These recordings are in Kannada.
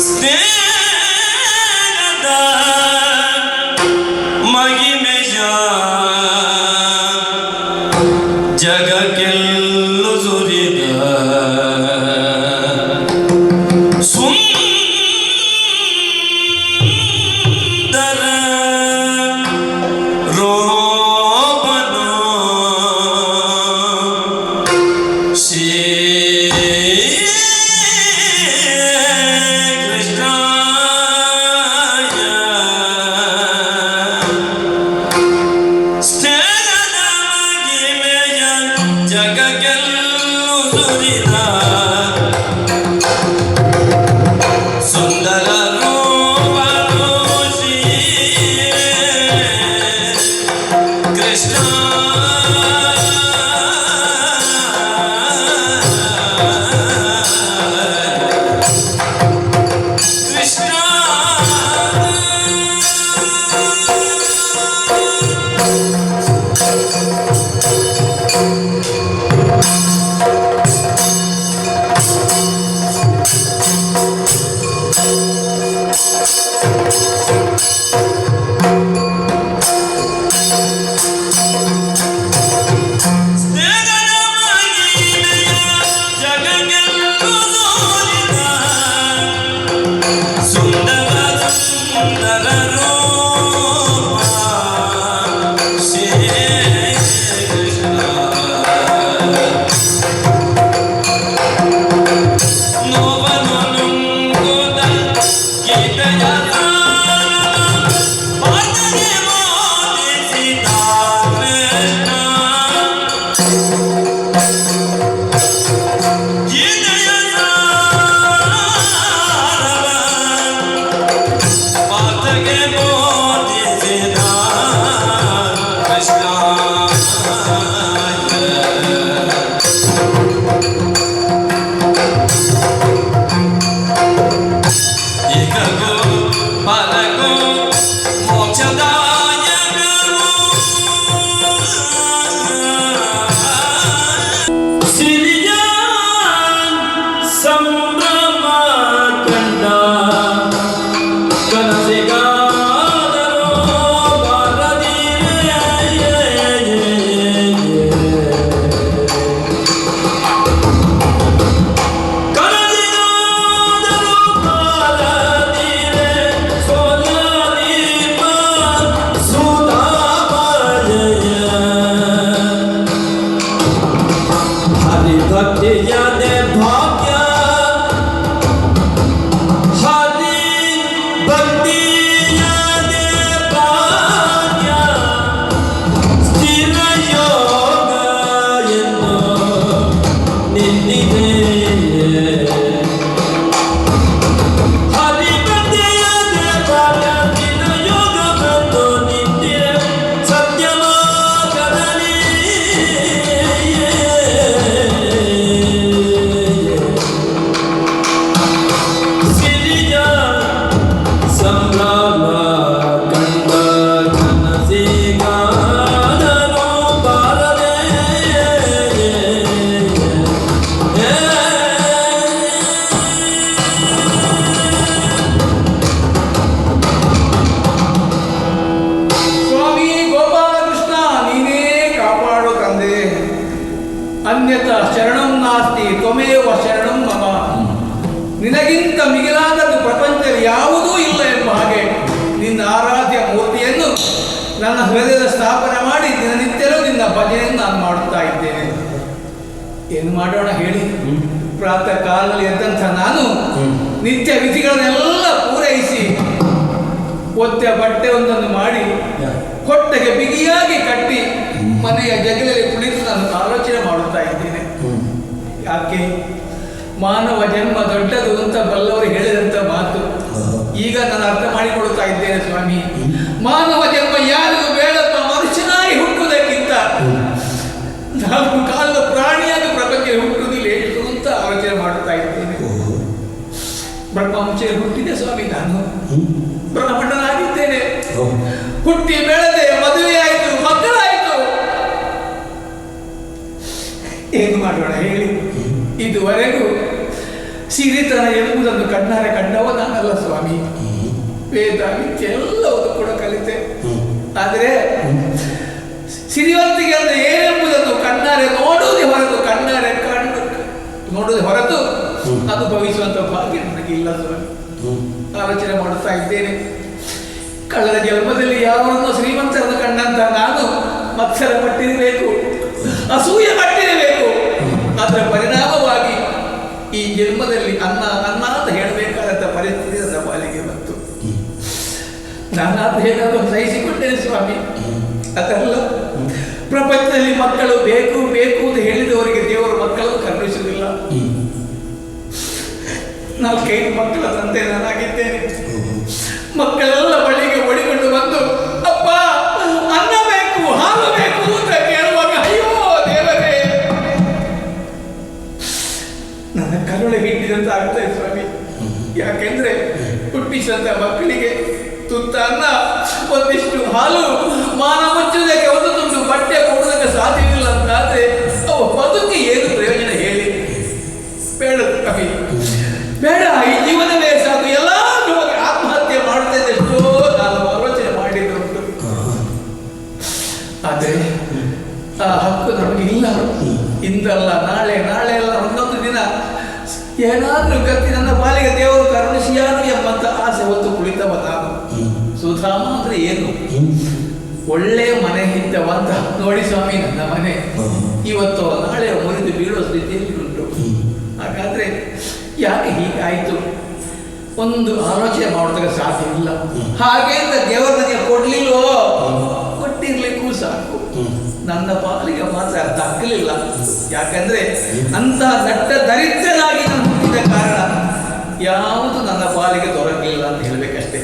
ಸ್ನೇಹದ ಮಹಿಮೆಯ ಜಗಕ್ಕೆಲ್ಲು ಸುರಿದ ಸುಂದರ ರೋಪನು ಶ್ರೀ ಅನ್ಯತಾ ಶರಣಂ ನಾಸ್ತಿ ತ್ವಮೇವ ಶರಣಂ ಮಮ. ನಿನಗಿಂತ ಮಿಗಿಲಾದದ್ದು ಪ್ರಪಂಚದಲ್ಲಿ ಯಾವುದೂ ಇಲ್ಲ ಎಂಬ ಹಾಗೆ ನಿನ್ನ ಆರಾಧ್ಯ ಮೂರ್ತಿಯನ್ನು ನನ್ನ ಹೃದಯದ ಸ್ಥಾಪನೆ ಮಾಡಿ ದಿನನಿತ್ಯಲೂ ನಿನ್ನ ಭಜನೆಯನ್ನು ನಾನು ಮಾಡುತ್ತಾ ಇದ್ದೇನೆ. ಏನು ಮಾಡೋಣ ಹೇಳಿ? ಪ್ರಾತಃ ಕಾಲದಲ್ಲಿ ಎದ್ದಂಥ ನಾನು ನಿತ್ಯ ವಿಧಿಗಳನ್ನೆಲ್ಲ ಪೂರೈಸಿ ಒತ್ತೆ ಬಟ್ಟೆ ಒಂದನ್ನು ಮಾಡಿ ಹೊಟ್ಟೆಗೆ ಬಿಗಿಯಾಗಿ ಕಟ್ಟಿ ಮನೆಯ ಜಗಲಲ್ಲಿ ಕುಳಿತು ನಾನು ಆಲೋಚನೆ ಮಾಡುತ್ತಾ ಇದ್ದೇನೆ. ಯಾಕೆ? ಮಾನವ ಜನ್ಮ ದೊಡ್ಡದು ಅಂತ ಬಲ್ಲವರು ಹೇಳಿದಂಥ ಮಾತು ಈಗ ನಾನು ಅರ್ಥ ಮಾಡಿಕೊಳ್ಳುತ್ತಾ ಇದ್ದೇನೆ ಸ್ವಾಮಿ. ಮಾನವ ಜನ್ಮ ಯಾರಿಗೂ ಬೇಡಪ್ಪ, ಮನುಷ್ಯನಾಗಿ ಹುಟ್ಟುವುದಕ್ಕಿಂತ ನಾಲ್ಕು ಕಾಲದ ಪ್ರಾಣಿಯಾಗಿ ಪ್ರಪಂಚದಲ್ಲಿ ಹುಟ್ಟುವುದು ಲೇಟು ಅಂತ ಆಲೋಚನೆ ಮಾಡುತ್ತಾ ಇದ್ದೇನೆ. ಬ್ರಹ್ಮವಂಶದಲ್ಲಿ ಹುಟ್ಟಿದೆ ಸ್ವಾಮಿ, ನಾನು ಬ್ರಾಹ್ಮಣನಾಗಿದ್ದೇನೆ. ಹುಟ್ಟಿ ಬೆಳೆದೆ, ಮದುವೆ ಆಯಿತು, ಮಕ್ಕಳಾಯಿತು. ಏನು ಮಾಡೋಣ ಹೇಳಿ? ಇದುವರೆಗೂ ಸಿರಿತನ ಎಂಬುದನ್ನು ಕಣ್ಣಾರೆ ಕಂಡವ ನಾನು. ಅಲ್ಲ ಸ್ವಾಮಿ, ವೇದ ವಿದ್ಯೆ ಎಲ್ಲವೂ ಕೂಡ ಕಲಿತೆ. ಆದರೆ ಸಿರಿವಂತಿಗೆ ಅಂದ್ರೆ ಏನೆಂಬುದನ್ನು ಕಣ್ಣಾರೆ ನೋಡುವುದೇ ಹೊರತು ಅದು ಭವಿಸುವಂತ ಭಾಗ್ಯ ನನಗೆ ಇಲ್ಲ ಸ್ವಾಮಿ. ಆಲೋಚನೆ ಮಾಡುತ್ತಾ ಇದ್ದೇನೆ. ಕಳೆದ ಜನ್ಮದಲ್ಲಿ ಯಾವರನ್ನು ಶ್ರೀಮಂತರನ್ನು ಕಂಡಂತ ನಾನು ಮತ್ಸರ ಪಟ್ಟಿರಬೇಕು, ಅಸೂಯೆ ಪಟ್ಟಿರಬೇಕು. ಅದರ ಪರಿಣಾಮವಾಗಿ ಈ ಜನ್ಮದಲ್ಲಿ ಅನ್ನ ಅಂತ ಹೇಳಬೇಕಾದಂತ ಪರಿಸ್ಥಿತಿ ನನ್ನ ಪಾಲಿಗೆ ಬಂತು. ನಾನಾದ್ರೂ ಹೇಗಾದ್ರೂ ಸಹಿಸಿಕೊಟ್ಟೇನೆ ಸ್ವಾಮಿ. ಅದಲ್ಲ, ಪ್ರಪಂಚದಲ್ಲಿ ಮಕ್ಕಳು ಬೇಕು ಅಂತ ಹೇಳಿದವರಿಗೆ ದೇವರು ಮಕ್ಕಳನ್ನು ಕರುಣಿಸುವುದಿಲ್ಲ. 4-5 ಮಕ್ಕಳ ತಂದೆ ನಾನಾಗಿದ್ದೇನೆ. ಮಕ್ಕಳೆಲ್ಲ ಬಳಿಗೆ ಓಡಿಕೊಂಡು ಬಂದು ಅಪ್ಪ ಅನ್ನ ಬೇಕು, ಹಾಲು ಬೇಕು ಅಂತ ಕೇಳುವಾಗ ಅಯ್ಯೋ ದೇವರೇ, ನನ್ನ ಕರುಣೆ ಹಿಡಿದಂತ ಆಗ್ತದೆ ಸ್ವಾಮಿ. ಯಾಕೆಂದ್ರೆ ಹುಟ್ಟಿಸಿದಂತ ಮಕ್ಕಳಿಗೆ ತುತ್ತ ಅನ್ನ, ಒಂದಿಷ್ಟು ಹಾಲು, ಮಾನ ಮುಚ್ಚುವುದಕ್ಕೆ ಒಂದು ತುಂಡು ಬಟ್ಟೆ ಕೊಡುವುದಕ್ಕೆ ಸಾಧ್ಯವಿಲ್ಲ ಅಂತಾದ್ರೆ ಅವು ಬದುಕಿ ಏನು ಪ್ರಯೋಜನ ಹೇಳಿ? ಬೇಡ ಸ್ವಾಮಿ, ಬೇಡ. ಈ ಜೀವನವೇ ಸಾಕು, ಎಲ್ಲ ಆತ್ಮಹತ್ಯೆ ಮಾಡುತ್ತದೆ ಎಷ್ಟೋ ನಾನು ಆಲೋಚನೆ ಮಾಡಿದ್ದುಂಟು. ಆದರೆ ಆ ಹಕ್ಕು ನಮಗೆ ಇಲ್ಲ. ಇಂದಲ್ಲ ನಾಳೆ ಎಲ್ಲ ಒಂದೊಂದು ದಿನ ಏನಾದ್ರೂ ಗತಿ ನನ್ನ ಪಾಲಿಗೆ ದೇವರು ಕರುಣಿಸಿಯಾನು ಎಂಬಂತ ಆಸೆ ಹೊತ್ತು ಕುಳಿತವ ನಾನು. ಸುಧಾಮ ಅಂದ್ರೆ ಏನು? ಒಳ್ಳೆ ಮನೆ ಇದ್ದವಂತ ನೋಡಿ ಸ್ವಾಮಿ, ನನ್ನ ಮನೆ ಇವತ್ತು ನಾಳೆ ಮುರಿದು ಬೀಳುವ ಸ್ಥಿತಿಯಲ್ಲಿ ಉಂಟು. ಹಾಗಾದ್ರೆ ಯಾಕೆ ಹೀಗಾಯ್ತು? ಒಂದು ಆಲೋಚನೆ ಮಾಡೋದಕ್ಕೆ ಸಾಧ್ಯವಿಲ್ಲ. ಹಾಗೆ ಅಂತ ದೇವರ ನನಗೆ ಕೊಟ್ಟಿರ್ಲಿಕ್ಕೂ ಸಾಕು. ನನ್ನ ಪಾಲಿಗೆ ಮಾತ್ರ ದಕ್ಕಲಿಲ್ಲ. ಯಾಕಂದ್ರೆ ಅಂತ ನಟ್ಟ ದರಿದ್ರನಾಗಿ ನಾನು ಹುಟ್ಟಿದ ಕಾರಣ ಯಾವುದು ನನ್ನ ಪಾಲಿಗೆ ದೊರಕಲಿಲ್ಲ ಅಂತ ಹೇಳಬೇಕಷ್ಟೇ.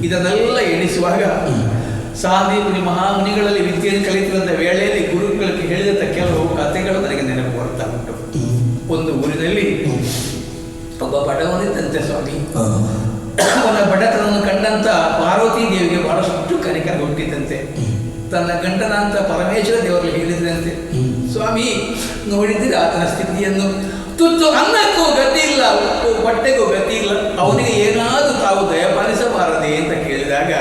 ಇದನ್ನೆಲ್ಲ ಎಣಿಸುವಾಗ ಸಾಂದೀಪನಿ ಮಹಾಮುನಿಗಳಲ್ಲಿ ವಿದ್ಯೆಯನ್ನು ಕಲಿತಿರುವಂಥ ವೇಳೆಯಲ್ಲಿ ಗುರುಗಳಿಗೆ ಹೇಳಿದಂಥ ಕೆಲವು ಕಥೆಗಳು ನನಗೆ ನೆನಪು ಬರ್ತಾ ಉಂಟು. ಒಂದು ಊರಿನಲ್ಲಿ ಒಬ್ಬ ಬಡವನಿದ್ದಂತೆ ಸ್ವಾಮಿ. ಅವನ ಬಡತನವನ್ನು ಕಂಡಂತ ಪಾರ್ವತಿ ದೇವಿಗೆ ಬಹಳಷ್ಟು ಕನಿಕರ ಹುಟ್ಟಿದ್ದಂತೆ. ತನ್ನ ಗಂಡನ ಅಂತ ಪರಮೇಶ್ವರ ದೇವರಲ್ಲಿ ಹೇಳಿದ್ರಂತೆ, ಸ್ವಾಮಿ ನೋಡಿದ್ರೆ ಆತನ ಸ್ಥಿತಿಯನ್ನು, ತುತ್ತು ಅನ್ನಕ್ಕೂ ಗತಿ ಇಲ್ಲ, ಬಟ್ಟೆಗೂ ಗತಿ ಇಲ್ಲ, ಅವನಿಗೆ ಏನಾದರೂ ತಾವು ದಯಪಾಲಿಸಬಾರದೆ ಅಂತ ಕೇಳಿದಾಗ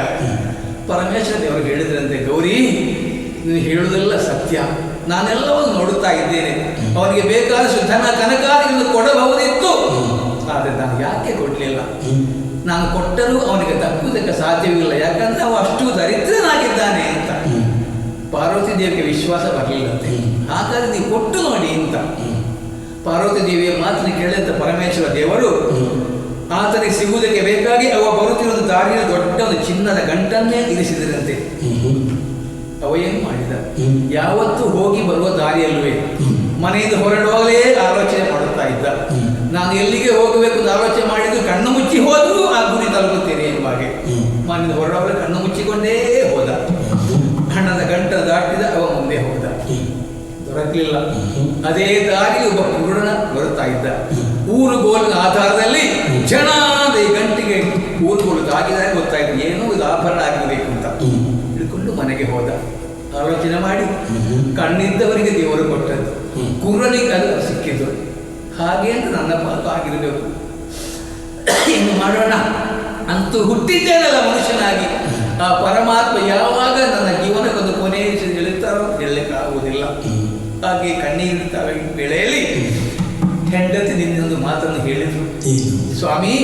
ಪರಮೇಶ್ವರ ದೇವರು ಹೇಳಿದ್ರಂತೆ, ಗೌರಿ ನೀನು ಹೇಳುವುದೆಲ್ಲ ಸತ್ಯ, ನಾನೆಲ್ಲವನ್ನು ನೋಡುತ್ತಾ ಇದ್ದೇನೆ. ಅವನಿಗೆ ಬೇಕಾದಷ್ಟು ಧನ ಕನಕಾದಿಗಳನ್ನು ಕೊಡಬಹುದಿತ್ತು, ಆದರೆ ನಾನು ಯಾಕೆ ಕೊಡಲಿಲ್ಲ? ನಾನು ಕೊಟ್ಟರೂ ಅವನಿಗೆ ತಕ್ಕುವುದಕ್ಕೆ ಸಾಧ್ಯವಿಲ್ಲ, ಯಾಕಂದ್ರೆ ಅವ ಅಷ್ಟು ದರಿದ್ರನಾಗಿದ್ದಾನೆ ಅಂತ. ಪಾರ್ವತಿ ದೇವಿಗೆ ವಿಶ್ವಾಸ ಬರಲಿಲ್ಲಂತೆ. ಹಾಗಾದ್ರೆ ನೀವು ಕೊಟ್ಟು ನೋಡಿ ಅಂತ ಪಾರ್ವತಿ ದೇವಿಯ ಮಾತನ್ನು ಕೇಳಿದಂತ ಪರಮೇಶ್ವರ ದೇವರು ಆತನಿಗೆ ಸಿಗುವುದಕ್ಕೆ ಬೇಕಾಗಿ ಅವ ಬರುತ್ತಿರುವ ದಾರಿಯಲ್ಲಿ ದೊಡ್ಡ ಒಂದು ಚಿನ್ನದ ಗಂಟನ್ನೇ ಇರಿಸಿದರಂತೆ. ಅವ ಏನು ಮಾಡಿದ? ಯಾವತ್ತೂ ಹೋಗಿ ಬರುವ ದಾರಿಯಲ್ಲವೇ ಮನೆಯಿಂದ ಹೊರಡುವಾಗಲೇ ಆಲೋಚನೆ ಮಾಡುತ್ತಾ ಇದ್ದ. ನಾನು ಎಲ್ಲಿಗೆ ಹೋಗಬೇಕು ಅಂತ ಆಲೋಚನೆ ಮಾಡಿದ್ದು, ಕಣ್ಣು ಮುಚ್ಚಿ ಹೋದರೂ ಆ ಗುರಿ ತಲುಪುತ್ತೇನೆ ಎಂಬಾಗೆ ಮನೆಯಿಂದ ಹೊರಡುವಾಗಲೇ ಕಣ್ಣು ಮುಚ್ಚಿಕೊಂಡೇ ಹೋದ. ಹಣದ ಗಂಟ ದಾಟಿದ, ಅವ ಮುಂದೆ ಹೋದ, ದೊರಕಲಿಲ್ಲ. ಅದೇ ದಾರಿ ಒಬ್ಬ ಕುರುಡನ ಬರುತ್ತಾ ಇದ್ದ. ಊರುಗೋಲಿನ ಆಧಾರದಲ್ಲಿ ಜನಾದ ಈ ಗಂಟಿಗೆ ಊರುಗೋಲು ತಾಗಿದಾಗ ಗೊತ್ತಾಯ್ತು, ಏನೋ ಇದು ಆಭರಣ ಆಗಿರಬೇಕು ಅಂತ ಹಿಡ್ಕೊಂಡು ಮನೆಗೆ ಹೋದ. ಆಲೋಚನೆ ಮಾಡಿ ಕಣ್ಣಿದ್ದವರಿಗೆ ದೇವರು ಕೊಟ್ಟದ್ದು, ಕುರುಡನಿಗೆ ಅದು ಸಿಕ್ಕಿದ್ದು. ಹಾಗೆ ಅಂತ ನನ್ನ ಪಾಲು ಆಗಿರಬೇಕು. ಏನು ಮಾಡೋಣ, ಅಂತೂ ಹುಟ್ಟಿದ್ದೇನಲ್ಲ ಮನುಷ್ಯನಾಗಿ. ಆ ಪರಮಾತ್ಮ ಯಾವಾಗ ನನ್ನ ಜೀವನಕ್ಕೊಂದು ಕೊನೆ ಹೇಳುತ್ತಾರೋ ಹೇಳಲಿಕ್ಕಾಗುವುದಿಲ್ಲ. ಹಾಗೆ ಕಣ್ಣೀರಿಡ್ತಾವ ವೇಳೆಯಲ್ಲಿ ಹೆಂಡತಿ ನಿನ್ನೊಂದು ಮಾತನ್ನು ಹೇಳಿದ್ರು, ಸ್ವಾಮಿ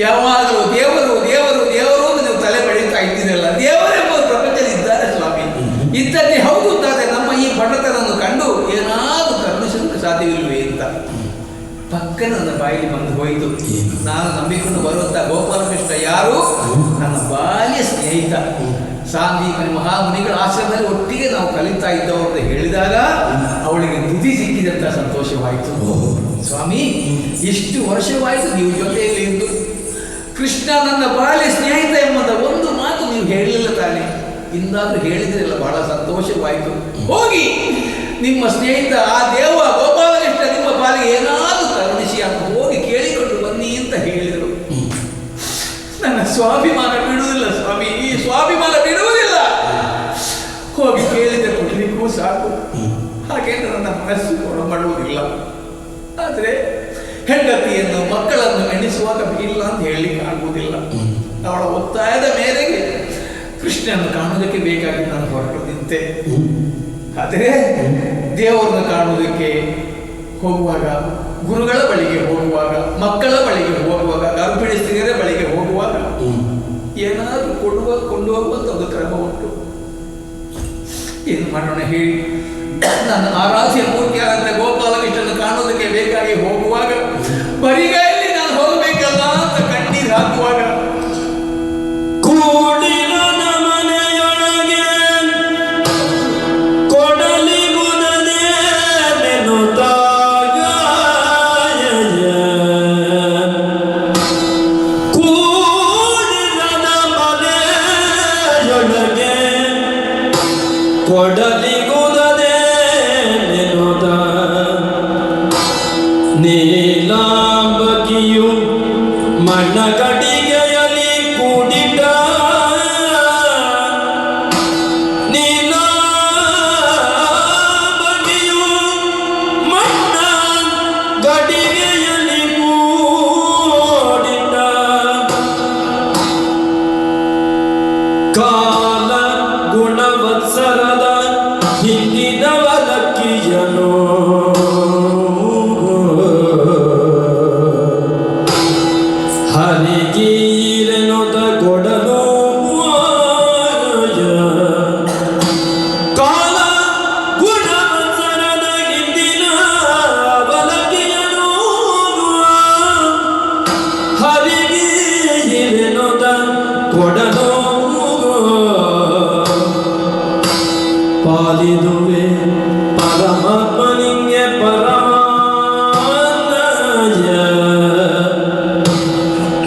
ಯಾವಾಗಲೂ ದೇವರು ದೇವರು ದೇವರು ನೀವು ತಲೆ ಬಡಿತಾ ಇದ್ದೀರಲ್ಲ, ದೇವರೆಂಬ ಪ್ರಪಂಚದಲ್ಲಿ ಇದ್ದಾರೆ ಸ್ವಾಮಿ. ಇದ್ದದ್ದೇ ಹೌದು ಅಂತಾದ್ರೆ ನಮ್ಮ ಈ ಬಡತನವನ್ನು ಕಂಡು ಏನಾದರೂ ಕರುಣಿಸೋದಕ್ಕೆ ಸಾಧ್ಯವಿಲ್ವೇ ಅಂತ ಪಕ್ಕನ ನನ್ನ ಬಾಯಿಗೆ ಬಂದು ಹೋಯಿತು. ನಾನು ನಂಬಿಕೊಂಡು ಬರುವಂತ ಗೋಪಾಲಕೃಷ್ಣ ಯಾರು? ನನ್ನ ಬಾಲ್ಯ ಸ್ನೇಹಿತ. ಸಾಂದೀಪನಿ ಮಹಾಮುನಿಗಳ ಆಶ್ರಮದಲ್ಲಿ ಒಟ್ಟಿಗೆ ನಾವು ಕಲಿತಾ ಇದ್ದವರು ಅಂತ ಹೇಳಿದಾಗ ಅವಳಿಗೆ ನಿಧಿ ಸಿಕ್ಕಿದಂತ ಸಂತೋಷವಾಯಿತು. ಸ್ವಾಮಿ ಇಷ್ಟು ವರ್ಷವಾಯಿತು ನೀವು ಜೊತೆಯಲ್ಲಿ ಇದ್ದು, ಕೃಷ್ಣ ನನ್ನ ಬಾಲ್ಯ ಸ್ನೇಹಿತ ಎಂಬಂತ ಒಂದು ಮಾತು ನೀವು ಹೇಳಲಿಲ್ಲ ತಾನೆ, ಇಂದಾದ್ರೂ ಹೇಳಿದ್ರಲ್ಲ, ಬಹಳ ಸಂತೋಷವಾಯಿತು. ಹೋಗಿ ನಿಮ್ಮ ಸ್ನೇಹಿತ ಆ ದೇವ ಗೋಪಾಲಕೃಷ್ಣ ನಿಮ್ಮ ಪಾಲಿಗೆ ಏನಾದರೂ ಕರುಣಿಸಿ ಅಂತ ಹೋಗಿ ಕೇಳಿಕೊಂಡು ಬನ್ನಿ ಅಂತ ಹೇಳಿದರು. ನನ್ನ ಸ್ವಾಭಿಮಾನ ಬಿಡುವುದಿಲ್ಲ ಸ್ವಾಮಿ, ಈ ಸ್ವಾಭಿಮಾನ ಬಿಡುವುದಿಲ್ಲ. ಹೋಗಿ ಕೇಳಿದ ಕೊಡಲಿಕ್ಕೂ ಸಾಕು, ಹಾಗೆ ನನ್ನ ಮನಸ್ಸು ಮಾಡುವುದಿಲ್ಲ. ಆದರೆ ಹೆಂಡತಿಯನ್ನು ಮಕ್ಕಳನ್ನು ಎಣಿಸುವಾಗ ಇಲ್ಲ ಅಂತ ಹೇಳಲಿಕ್ಕೆ ಆಗುವುದಿಲ್ಲ. ಅವಳ ಒತ್ತಾಯದ ಮೇರೆಗೆ ಕೃಷ್ಣನನ್ನು ಕಾಣುವುದಕ್ಕೆ ಬೇಕಾಗಿ ನಾನು ಹೊರಟು ನಿಂತೆ. ಆದರೆ ದೇವರನ್ನು ಕಾಣುವುದಕ್ಕೆ ಹೋಗುವಾಗ, ಗುರುಗಳ ಬಳಿಗೆ ಹೋಗುವಾಗ, ಮಕ್ಕಳ ಬಳಿಗೆ ಹೋಗುವಾಗ, ಗರ್ಭಿಣಿ ಸ್ತ್ರೀಯರ ಬಳಿಗೆ ಹೋಗುವಾಗ ಏನಾದರೂ ಕೊಂಡು ಹೋಗುವಂತ ಒಂದು ಕ್ರಮ ಉಂಟು. ಏನು ಮಾಡೋಣ ಹೇಳಿ? ನನ್ನ ಆರಾಧ್ಯ ಮೂರ್ತಿಯಾದಂಥ ಗೋಪಾಲಕೃಷ್ಣನ ಕಾಣುವುದಕ್ಕೆ ಬೇಕಾಗಿ ಹೋಗುವಾಗ ಬರಿಗೈಯಲ್ಲಿ ನಾನು ಹೋಗಬೇಕಲ್ಲ ಅಂತ ಕಣ್ಣೀರು ಹಾಕುವಾಗ ಕೂಡಿರದ ಮನೆಯೊಳಗೆ ಕೊಡಲಿಗುತ್ತದೆ ನೆನುತಾಗ ಕೂಡಿರದ ಮನೆಯೊಳಗೆ ಕೊಡಲಿಗುತ್ತದೆ ನೆನುತ ನೀಲಾಂಬಕಿಯು ಮಣ್ಣಗಡಿಗೆಯಲ್ಲಿ ಕೂಡಿಟ ನೀಲಾಂಬಕಿಯು ಮಣ್ಣ ಗಡಿಗೆಯಲ್ಲಿ ಕೂಡಿಟ ಕಾಲ ಗುಣವತ್ಸರದ ಹಿಂದಿನವಲಕ್ಕಿಯನು ಹರಿಗೀರೆನುತ ಕೊಡಲು ಕಾಲ ಗುಣವತ್ಸರದ ಹಿಂದಿನ ಅವಲಕ್ಕಿಯನು ಹರಿಗೀರೆನುತ ಕೊಡಲು ಪಾಲಿದುವೆ ಪರಮಾತ್ಮನಿಗೆ ಪರಮಾನಯ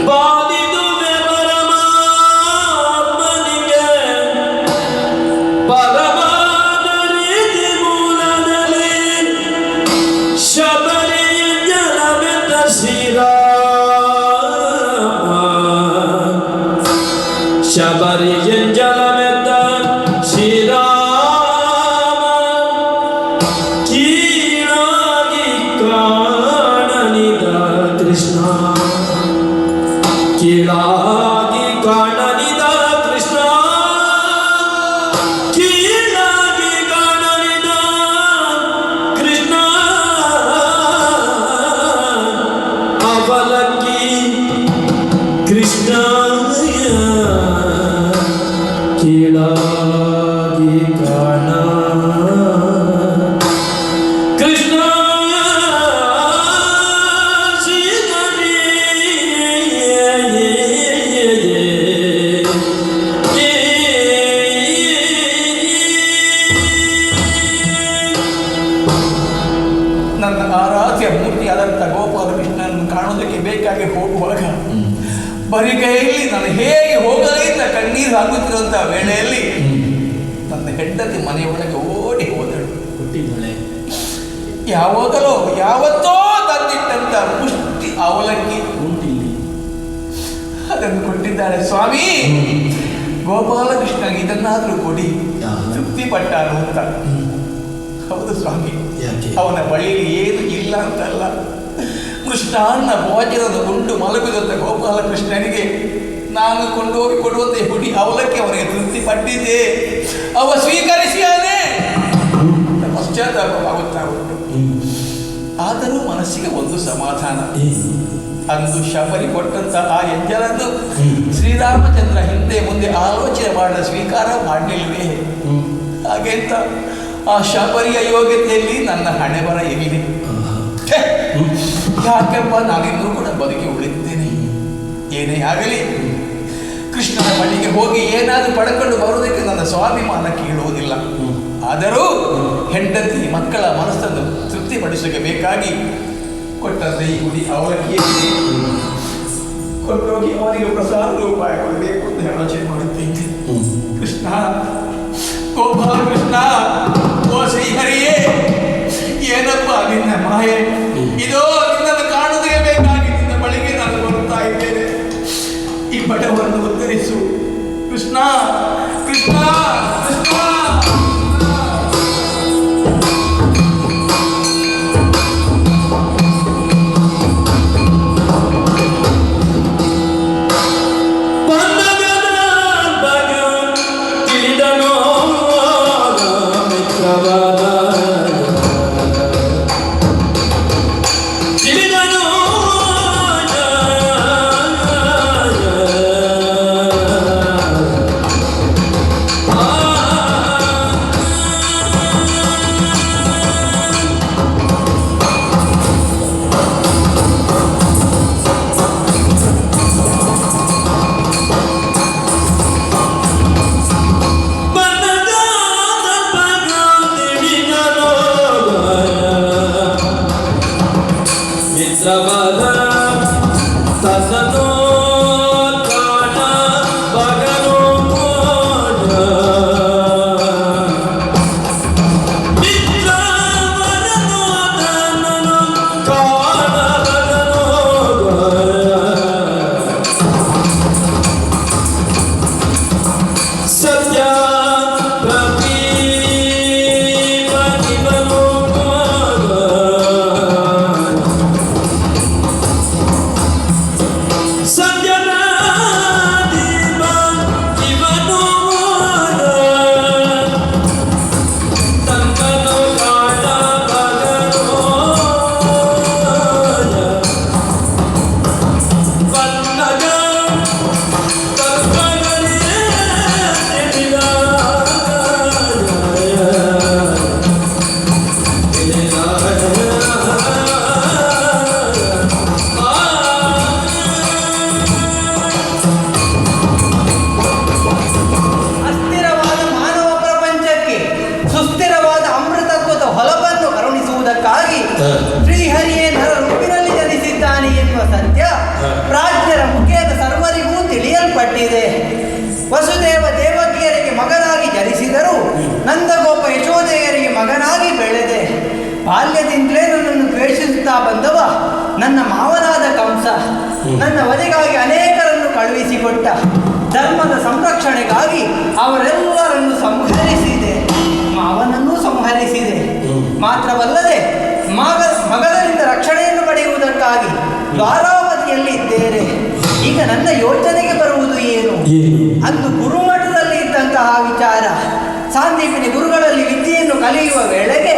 ಪಾಲಿದುವೆ ಪರಮಾತ್ಮನಿಗೆ ಪರಮಾನ ರೀತಿ ಮೂಲದಲ್ಲಿ ಶಬರಿಯ ಜಲವೆಂದ ಶ್ರೀರಾಮ ಶಬರಿಯ ಜಲವೆಂದ ಶ್ರೀರಾಮ ಕೀಳಾಗಿ ಕಾಣನಿದ ಕೃಷ್ಣ ಕೀಳಾಗಿ ಕಾಣನಿದ ಕೃಷ್ಣ ಕೀಳಾಗಿ ಕಾಣನಿದ ಕೃಷ್ಣ ಅವಲಕ್ಕಿ ಕೃಷ್ಣ ಕೀಳಾಗಿ ಕಾಣ ಕೃಷ್ಣ ಶ್ರೀಧರಿ ನನ್ನ ಆರಾಧ್ಯ ಮೂರ್ತಿಯಾದಂಥ ಗೋಪಾಲಕೃಷ್ಣನನ್ನು ಕಾಣುವುದಕ್ಕೆ ಬೇಕಾಗಿ ಹೋಗುವಾಗ ಬರಿಗೈಯಲ್ಲಿ ನಾನು ಹೇಗೆ ಹೋಗಲಿ ಅಂತ ಕಣ್ಣೀರು ಹಾಕುತ್ತಿರುವಂಥ ವೇಳೆಯಲ್ಲಿ ನನ್ನ ಹೆಂಡತಿ ಮನೆಯೊಳಗೆ ಓಡಿ ಹೋದಳು. ಹುಟ್ಟಿದೊಳೆ ಯಾವಾಗಲೋ ಯಾವತ್ತೋ ತಂದಿಟ್ಟಂತ ಪುಷ್ಟಿ ಅವಲಕ್ಕಿ ಉಂಟಿಲ್ಲಿ ಅದನ್ನು ಕೊಟ್ಟಿದ್ದಾಳೆ. ಸ್ವಾಮಿ, ಗೋಪಾಲಕೃಷ್ಣ ಇದನ್ನಾದರೂ ಕೊಡಿ, ತೃಪ್ತಿ ಪಟ್ಟಾನು ಅಂತ. ಹೌದು ಸ್ವಾಮಿ, ಯಾಕೆ? ಅವನ ಬಳಿಯಲ್ಲಿ ಏನು ಇಲ್ಲ ಅಂತಲ್ಲ, ಕೃಷ್ಣಾನ್ನ ಭೋಜನದ ಉಂಡು ಮಲಗಿದಂಥ ಗೋಪಾಲಕೃಷ್ಣನಿಗೆ ನಾನು ಕೊಂಡೋಗಿ ಕೊಡುವಂತೆ ಹುಡಿ ಅವಲಕ್ಕಿ ಅವನಿಗೆ ತೃಪ್ತಿ ಪಟ್ಟಿದ್ದೆ, ಅವ ಸ್ವೀಕರಿಸಿಯಾನೆ ಪಶ್ಚಾತ್ತಾಪವಾಗುತ್ತಾ ಉಂಟು. ಆದರೂ ಮನಸ್ಸಿಗೆ ಒಂದು ಸಮಾಧಾನ. ಅಂದು ಶಬರಿ ಕೊಟ್ಟಂತ ಆ ಎಂಜಲನ್ನು ಶ್ರೀರಾಮಚಂದ್ರ ಹಿಂದೆ ಮುಂದೆ ಆಲೋಚನೆ ಮಾಡಲು ಸ್ವೀಕಾರ ಮಾಡಲಿಲ್ವೇ? ಹಾಗೆ ಅಂತ ಆ ಶಬರಿಯ ಯೋಗ್ಯತೆಯಲ್ಲಿ ನನ್ನ ಹಣೆ ಬರ ಎಲ್ಲಿದೆ? ಯಾಕೆಂಬ ನಾನಿನ್ನೂ ಕೂಡ ಬದುಕಿ ಉಳಿದಿದ್ದೇನೆ. ಏನೇ ಆಗಲಿ ಕೃಷ್ಣನ ಬಳಿಗೆ ಹೋಗಿ ಏನಾದರೂ ಪಡ್ಕೊಂಡು ಬರುವುದಕ್ಕೆ ನನ್ನ ಸ್ವಾಭಿಮಾನ ಕೀಳುವುದಿಲ್ಲ. ಆದರೂ ಹೆಂಡತಿ ಮಕ್ಕಳ ಮನಸ್ಸನ್ನು ತೃಪ್ತಿಪಡಿಸೋಕೆ ಬೇಕಾಗಿ ಕೊಟ್ಟಂತೆ ಈ ಹುಡಿ ಅವಲಕ್ಕಿಯಲ್ಲಿ ಕೊಂಡೋಗಿ ಅವನಿಗೆ ಪ್ರಸಾದ ರೂಪಾಯಿ ಕೊಡಬೇಕು ಅಂತ ಆಲೋಚನೆ ಮಾಡುತ್ತೇನೆ. ಕೃಷ್ಣ, ಗೋಪಾಲ ಕೃಷ್ಣ, ಓ ಶ್ರೀಹರಿಯೇ, ಏನಪ್ಪ ನಿನ್ನ ಮಾಯೆ? ಇದೋ ನಿನ್ನನ್ನು ಕಾಣುವುದಕ್ಕೆ ಬೇಕಾಗಿ ನಿನ್ನ ಬಳಿಗೆ ನಾನು ಬರುತ್ತಾ ಇದ್ದೇನೆ. ಈ ಬಡವನ್ನು ಉತ್ತರಿಸು ಕೃಷ್ಣ, ಕೃಷ್ಣ, ಕೃಷ್ಣ. ಬಂದ ಪಟ್ಟಿದೆ. ವಸುದೇವ ದೇವಕಿಯರಿಗೆ ಮಗನಾಗಿ ಜನಿಸಿದರೂ ನಂದಗೋಪ ಯಶೋದೆಯರಿಗೆ ಮಗನಾಗಿ ಬೆಳೆದೆ. ಬಾಲ್ಯದಿಂದಲೇ ನನ್ನನ್ನು ದ್ವೇಷಿಸುತ್ತಾ ಬಂದವ ನನ್ನ ಮಾವನಾದ ಕಂಸ ನನ್ನ ವಧೆಗಾಗಿ ಅನೇಕರನ್ನು ಕಳುಹಿಸಿಕೊಟ್ಟ. ಧರ್ಮದ ಸಂರಕ್ಷಣೆಗಾಗಿ ಅವರೆಲ್ಲರನ್ನು ಸಂಹರಿಸಿದೆ, ಮಾವನನ್ನೂ ಸಂಹರಿಸಿದೆ. ಮಾತ್ರವಲ್ಲದೆ ಮಗದರಿಂದ ರಕ್ಷಣೆಯನ್ನು ಪಡೆಯುವುದಕ್ಕಾಗಿ ದ್ವಾರಾವತಿಯಲ್ಲಿ ಇದ್ದೇನೆ. ಈಗ ನನ್ನ ಯೋಚನೆಗೆ ಬರುವುದು ಏನು? ಅಂದು ಗುರುಮಠದಲ್ಲಿ ಇದ್ದಂತಹ ವಿಚಾರ. ಸಾಂದೀಪಿನಿ ಗುರುಗಳಲ್ಲಿ ವಿದ್ಯೆಯನ್ನು ಕಲಿಯುವ ವೇಳೆಗೆ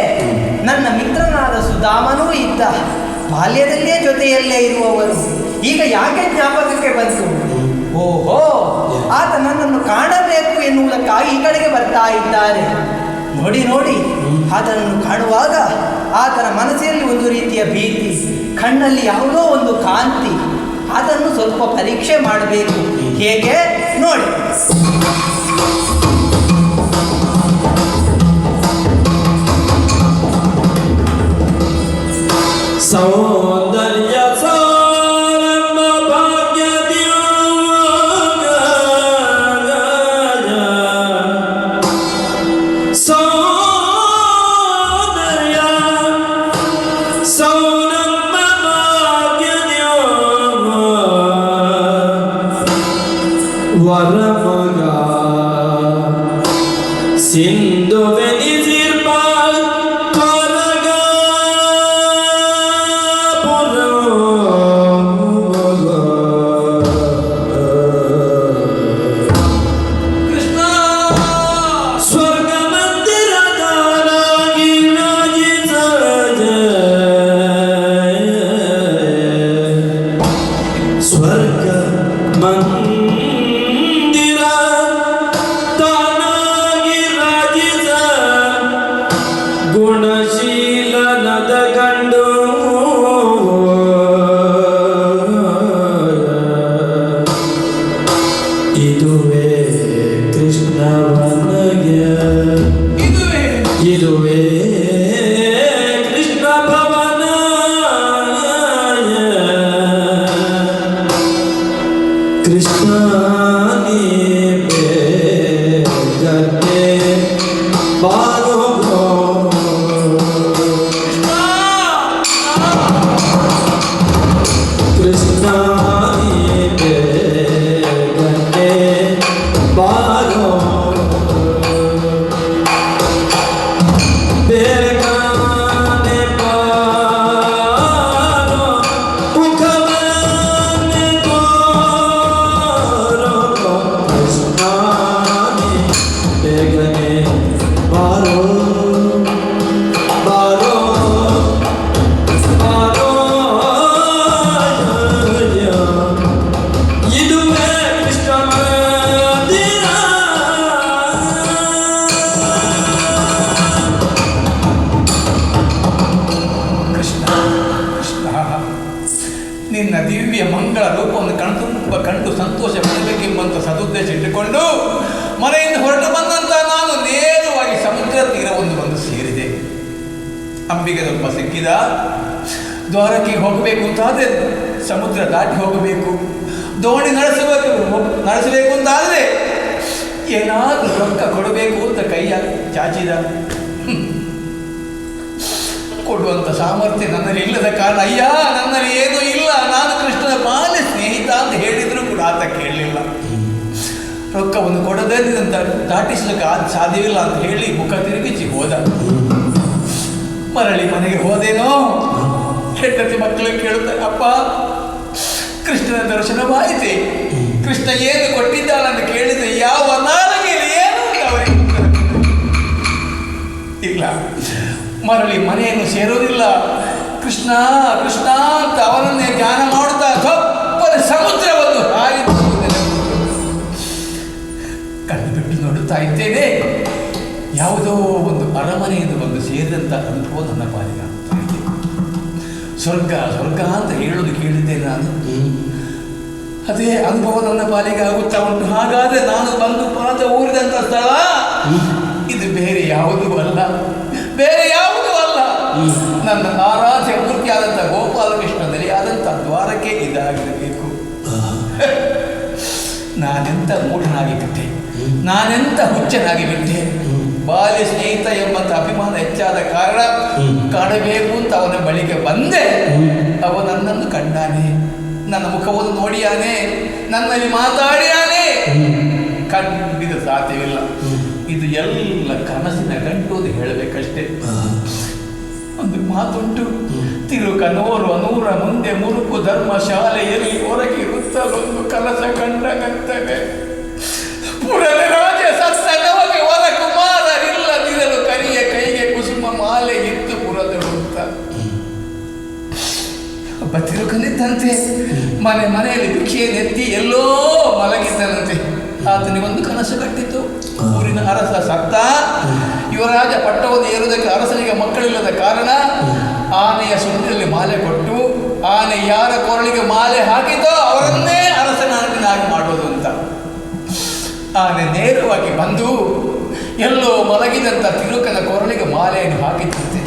ನನ್ನ ಮಿತ್ರನಾದ ಸುಧಾಮನೂ ಇದ್ದ. ಬಾಲ್ಯದಲ್ಲಿಯೇ ಜೊತೆಯಲ್ಲೇ ಇರುವವರು. ಈಗ ಯಾಕೆ ಜ್ಞಾಪಕಕ್ಕೆ ಬಂತು? ಓಹೋ, ಆತ ನನ್ನನ್ನು ಕಾಣಬೇಕು ಎನ್ನುವುದಕ್ಕಾಗಿ ಈ ಕಡೆಗೆ ಬರ್ತಾ ಇದ್ದಾರೆ. ನೋಡಿ ನೋಡಿ, ಆತನನ್ನು ಕಾಣುವಾಗ ಆತನ ಮನಸ್ಸಿನಲ್ಲಿ ಒಂದು ರೀತಿಯ ಭೀತಿ, ಕಣ್ಣಲ್ಲಿ ಯಾವುದೋ ಒಂದು ಕಾಂತಿ. ಅದನ್ನು ಸ್ವಲ್ಪ ಪರೀಕ್ಷೆ ಮಾಡಬೇಕು. ಹೇಗೆ ನೋಡಿ. ಸೌಂದರ್ಯ ಸಾರಮ್ಮ ಭಾಗ್ಯದ್ಯೋಗ ಸೌಂದರ್ಯ ಸೌರಮ್ಮ ಭಾಗ್ಯದ್ಯೋಗ ವರಮಗ ಸಿಂಧು ಗುಣಶೀಲನದ ಗಂಡು ಇದುವೇ ಕೃಷ್ಣವನಗೆ ಇದುವೇ ಕೃಷ್ಣ ಭವನ ಕೃಷ್ಣ ನಿನ್ನ ದಿವ್ಯ ಮಂಗಳ ರೂಪವನ್ನು ಕಂಡು ಸಂತೋಷ ಪಡಬೇಕೆಂಬಂತ ಸದುದ್ದೇಶ ಇಟ್ಟುಕೊಂಡು ಮನೆಯಿಂದ ಹೊರಟು ಬಂದಂತ ನಾನು ನೇರವಾಗಿ ಸಮುದ್ರ ತೀರವನ್ನು ಬಂದು ಸೇರಿದೆ. ಅಂಬಿಗೆ ಸ್ವಲ್ಪ ಸಿಕ್ಕಿದ. ದ್ವಾರಕ್ಕೆ ಹೋಗಬೇಕು ಅಂತಾದರೆ ಸಮುದ್ರ ದಾಟಿ ಹೋಗಬೇಕು. ದೋಣಿ ನಡೆಸಬೇಕು ಅಂತಾದರೆ ಏನಾದರೂ ರೊಕ್ಕ ಕೊಡಬೇಕು ಅಂತ ಕೈಯ ಚಾಚಿದ. ಕೊಡುವಂಥ ಸಾಮರ್ಥ್ಯ ನನ್ನಲ್ಲಿ ಇಲ್ಲದ ಕಾರಣ, ಅಯ್ಯ ನನ್ನಲ್ಲಿ ಏನೂ ಇಲ್ಲ, ನಾನು ಕೃಷ್ಣನ ಬಾಲ್ಯ ಸ್ನೇಹಿತ ಅಂತ ಹೇಳಿದರೂ ಕೂಡ ಆತ ಕೇಳಲಿಲ್ಲ. ರೊಕ್ಕವನ್ನು ಕೊಡದೇ ದಾಟಿಸ್ಲಿಕ್ಕೆ ಸಾಧ್ಯವಿಲ್ಲ ಅಂತ ಹೇಳಿ ಮುಖ ತಿರುಗಿಸಿ ಹೋದ. ಮರಳಿ ಮನೆಗೆ ಹೋದೇನೋ, ಹೆಂಡತಿ ಮಕ್ಕಳಿಗೆ ಕೇಳುತ್ತಾರೆ, ಅಪ್ಪ ಕೃಷ್ಣನ ದರ್ಶನವಾಯಿತೆ, ಕೃಷ್ಣ ಏನು ಕೊಟ್ಟಿದ್ದಾನಂತ ಕೇಳಿದರೆ ಯಾವ ನಾಲಿಗೆಯಲ್ಲಿ ಏನು ಅವರಿಗೆ ಇಲ್ಲ. ಮರಳಿ ಮನೆಯನ್ನು ಸೇರೋದಿಲ್ಲ. ಕೃಷ್ಣ ಕೃಷ್ಣ ಅಂತ ಅವನನ್ನೇ ಧ್ಯಾನ ಮಾಡುತ್ತಾ ತಪ್ಪನೆ ಸಮುದ್ರವನ್ನು ಕಣ್ಣು ಬಿಟ್ಟು ನೋಡುತ್ತಾ ಇದ್ದೇನೆ. ಯಾವುದೋ ಒಂದು ಅರಮನೆಯನ್ನು ಬಂದು ಸೇರಿದಂಥ ಅನುಭವ ನನ್ನ ಪಾಲಿಗೆ ಆಗ್ತಾ ಇದೆ. ಸ್ವರ್ಗ ಸ್ವರ್ಗ ಅಂತ ಹೇಳೋದು ಕೇಳಿದ್ದೆ ನಾನು. ಅದೇ ಅನುಭವ ನನ್ನ ಪಾಲಿಗೆ ಆಗುತ್ತಾ ಉಂಟು. ಹಾಗಾದರೆ ನಾನು ಬಂದು ಪಾದ ಊರಿದಂಥ ಸ್ಥಳ ಇದು ಬೇರೆ ಯಾವುದೂ ಅಲ್ಲ, ಬೇರೆ ಯಾವುದೂ ಅಲ್ಲ. ನನ್ನ ಆರಾಧ್ಯ ಮೂರ್ತಿಯಾದಂಥ ಗೋಪಾಲಕೃಷ್ಣ ನೆಲೆಯಾದಂಥ ದ್ವಾರಕ್ಕೆ ಇದಾಗಿರಬೇಕು. ನಾನೆಂಥ ಮೂಢನಾಗಿ ಬಿಟ್ಟೆ, ನಾನೆಂಥ ಹುಚ್ಚನಾಗಿ ಬಿಟ್ಟೆ. ಬಾಲ್ಯ ಸ್ನೇಹಿತ ಎಂಬಂತ ಅಭಿಮಾನ ಹೆಚ್ಚಾದ ಕಾರಣ ಕಾಣಬೇಕು ಅಂತ ಅವನ ಬಳಿಗೆ ಬಂದೆ. ಅವ ನನ್ನನ್ನು ಕಂಡಾನೆ, ನನ್ನ ಮುಖವನ್ನು ನೋಡಿಯಾನೆ, ನನ್ನಲ್ಲಿ ಮಾತಾಡಿಯಾನೆ. ಖಂಡಿತ ಸಾಧ್ಯವಿಲ್ಲ, ಇದು ಎಲ್ಲ ಕನಸಿನ ಗಂಟು ಅಂತ ಹೇಳಬೇಕಷ್ಟೇ. ಒಂದು ಮಾತುಂಟು, ತಿರುಕನೂರು ಅನೂರ ಮುಂದೆ ಮುರುಕು ಧರ್ಮ ಶಾಲೆಯಲ್ಲಿ ಹೊರಗಿರುತ್ತಲೊಂದು ಕನಸ ಕಂಡಂತವೆ. ಪುರದ ರಾಜ ಸತ್ತ ನಮಗೆ ವರ ಕುಮಾರರಿಲ್ಲದಿರಲು ಕರಿಯ ಕೈಗೆ ಕುಸುಮ ಮಾಲೆ ಇತ್ತು ಪುರದಳು ಅಂತ. ಒಬ್ಬ ತಿರುಕನಿದ್ದಂತೆ ಮನೆಯಲ್ಲಿ ಭಿಕ್ಷೆಯನ್ನೆತ್ತಿ ಎಲ್ಲೋ ಮಲಗಿದ್ದನಂತೆ. ಆತನಿಗೊಂದು ಕನಸು ಕಟ್ಟಿತು. ಊರಿನ ಅರಸ ಸತ್ತ, ಯುವರಾಜ ಪಟ್ಟವನ್ನು ಏರುವುದಕ್ಕೆ ಅರಸನಿಗೆ ಮಕ್ಕಳಿಲ್ಲದ ಕಾರಣ ಆನೆಯ ಸುಂಡಿಯಲ್ಲಿ ಮಾಲೆ ಕೊಟ್ಟು, ಆನೆ ಯಾರ ಕೊರಳಿಗೆ ಮಾಲೆ ಹಾಕಿತೋ ಅವರನ್ನೇ ಅರಸನಾಗಿ ಮಾಡೋದು ಅಂತ. ಆನೆ ನೇರವಾಗಿ ಬಂದು ಎಲ್ಲೋ ಮಲಗಿದಂಥ ತಿರುಕನ ಕೊರಳಿಗೆ ಮಾಲೆಯನ್ನು ಹಾಕಿದಂತೆ.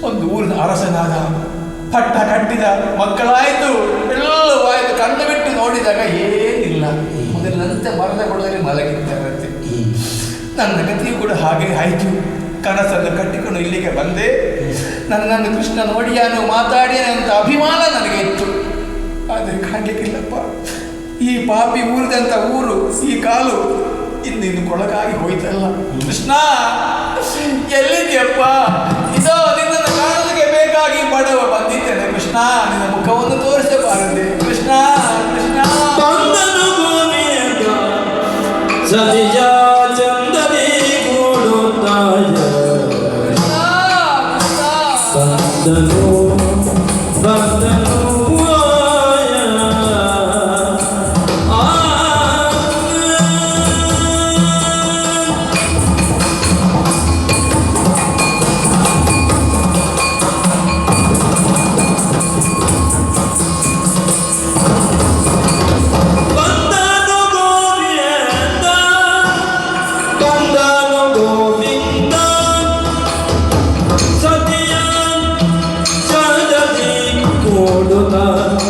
ಒಂದು ಊರಿನ ಅರಸನಾದ, ಪಟ್ಟ ಕಟ್ಟಿದ, ಮಕ್ಕಳಾಯಿತು, ಎಲ್ಲವಾಯಿತು. ಕಣ್ಣು ಬಿಟ್ಟು ನೋಡಿದಾಗ ಏನಿಲ್ಲ, ಮೊದಲಿನಂತೆ ಮರದ ಬುಡದಲ್ಲಿ ಮಲಗಿದ್ದಾರಂತೆ. ನನ್ನ ಗತಿಯು ಕೂಡ ಹಾಗೆ ಆಯಿತು. ಕನಸನ್ನು ಕಟ್ಟಿಕೊಂಡು ಇಲ್ಲಿಗೆ ಬಂದೆ. ನನ್ನನ್ನು ಕೃಷ್ಣ ನೋಡಿಯಾನು, ಮಾತಾಡಿಯಾನು ಅಂತ ಅಭಿಮಾನ ನನಗೆ ಇತ್ತು. ಆದರೆ ಕಾಣಲಿಕ್ಕಿಲ್ಲಪ್ಪ. ಈ ಪಾಪಿ ಊರಿದಂಥ ಊರು, ಈ ಕಾಲು ಇನ್ನು ಕೊಳಗಾಗಿ ಹೋಯ್ತಲ್ಲ. ಕೃಷ್ಣ ಎಲ್ಲಿದ್ಯಪ್ಪ? ಇದೋ ನಿನ್ನನ್ನು ಕಾಣೋದಕ್ಕೆ ಬೇಕಾಗಿ ಬಡವ ಬಂದಿದ್ದೇನೆ ಕೃಷ್ಣ, ನಿನ್ನ ಮುಖವನ್ನು ತೋರಿಸಬಾರದೆ ಕೃಷ್ಣ. ಕೃಷ್ಣ ಬಂದನು ಗೋವಿಂದ ಸತಿಯ ಚಂದದಿ ಗೂಡುತ್ತಾಯ. ಬಂದನು ಬಂದನು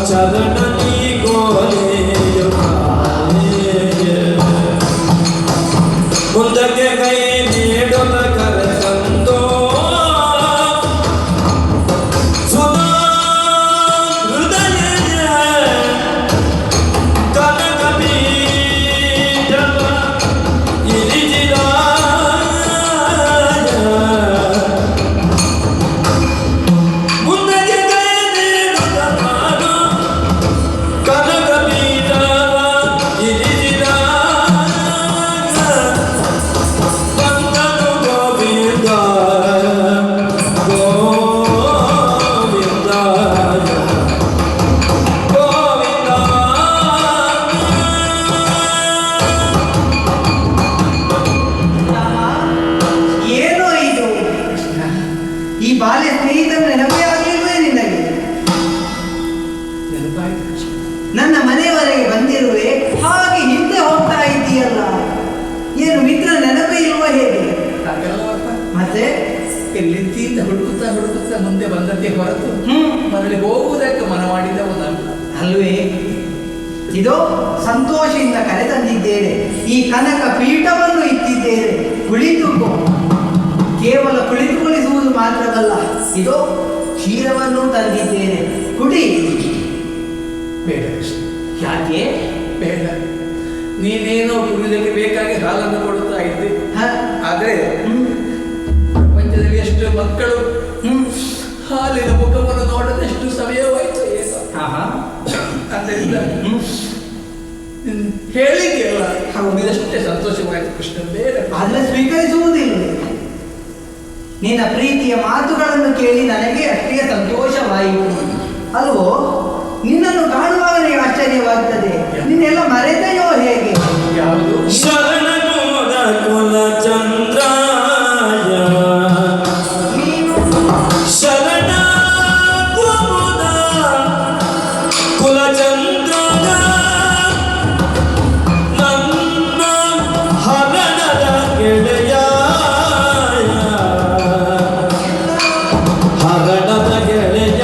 ಚರಣಿ ಗೋಲೆಯು ಮುಂದಕ್ಕೆ ಕೈ ನೀಡುತ್ತ ಕರೆತಂದೋ ಸುಧಾ ಹೃದಯ ಕನಕ ಪೀಠವ ಇರಿಜಿದ. ಮುಂದಕ್ಕೆ ಕೈ ನೀಡುತ್ತ ಕನಕ ಪೀಠವ ಇರಿಜಿದ. ಬಂದನು ಗೋವಿಂದ ಗೋವಿಂದ ಗೋವಿಂದ. ಏನೋ ಇದು? ಈ ಬಾಲ್ಯ ಸ್ನೇಹಿತನ ನೆನಪೇ ಆಗಲಿಲ್ವೇ ನಿನಗೆ? ನೆನಪಾಯ್ತು ಕೃಷ್ಣ. ನನ್ನ ಮನೆಯವರೆಗೆ ಬಂದಿರುವೆ, ಹಾಗೆ ಹಿಂದೆ ಹೋಗ್ತಾ ಇದ್ದೀಯಲ್ಲ. ಏನು ಮಿತ್ರ ನೆನಪೇ ಇಲ್ವ ಹೇಗೆ? ಹಾಗೆಲ್ಲವಪ್ಪ. ಮತ್ತೆ ಎಲ್ಲಿಂದ ಹುಡುಕುತ್ತಾ ಮುಂದೆ ಬಂದದ್ದೇ ಹೊರತು ಮರಳಿ ಹೋಗುವುದಕ್ಕೆ ಮನ ಮಾಡಿದವನಲ್ಲ. ಅಲ್ವೇ? ಇದೋ ಸಂತೋಷದಿಂದ ಕರೆತಂದಿದ್ದೇನೆ. ಈ ಕನಕ ಪೀಠವನ್ನು ಇಟ್ಟಿದ್ದೇನೆ, ಕುಳಿತುಕೋ. ಕೇವಲ ಕುಳಿತುಕೊಳ್ಳಿಸುವುದು ಮಾತ್ರವಲ್ಲ, ಇದೋ ಕ್ಷೀರವನ್ನು ತಂದಿದ್ದೇನೆ, ಕುಡಿ. ಬೇಡ ಕೃಷ್ಣ, ಯಾಕೆ? ಬೇಡ. ನೀನೇನೋ ಕುಡಿಯೋದಕ್ಕೆ ಬೇಕಾಗಿ ಹಾಲನ್ನು ಕೊಡುತ್ತಾ ಇದ್ದೆ. ಆದರೆ ಪ್ರಪಂಚದಲ್ಲಿ ಎಷ್ಟು ಮಕ್ಕಳು ಹಾಲಿನ ಮುಖವನ್ನು ನೋಡದೆಷ್ಟು ಸಮಯವಾಯಿತು ಏನೋ. ಆದ್ದರಿಂದ ಹೇಳಿದೆಯಲ್ಲ, ಇದಷ್ಟೇ ಸಂತೋಷವಾಯಿತು ಕೃಷ್ಣ. ಬೇಡ. ಆದರೆ ಸ್ವೀಕರಿಸುವುದಿಲ್ಲ. ನಿನ್ನ ಪ್ರೀತಿಯ ಮಾತುಗಳನ್ನು ಕೇಳಿ ನನಗೆ ಅಷ್ಟೇ ಸಂತೋಷವಾಯಿತು ಅಲ್ವೋ? ನಿನ್ನನ್ನು ಕಾಣುವಾಗ ನನಗೆ ಆಶ್ಚರ್ಯವಾಗುತ್ತದೆ. ನಿನ್ನೆಲ್ಲ ಮರೆತೆಯೋ ಹೇಗೆ? ಯಾವುದು? ಶರಣಗೋದ ಕುಲ ಚಂದ್ರಾಯ ನೀನು ಶರಣ ಗೋದ ಕುಲ ಚಂದ್ರಾಯ ನನ್ನ ಹರಣದ ಗೆಳೆಯ ಹರಣದ ಗೆಳೆಯ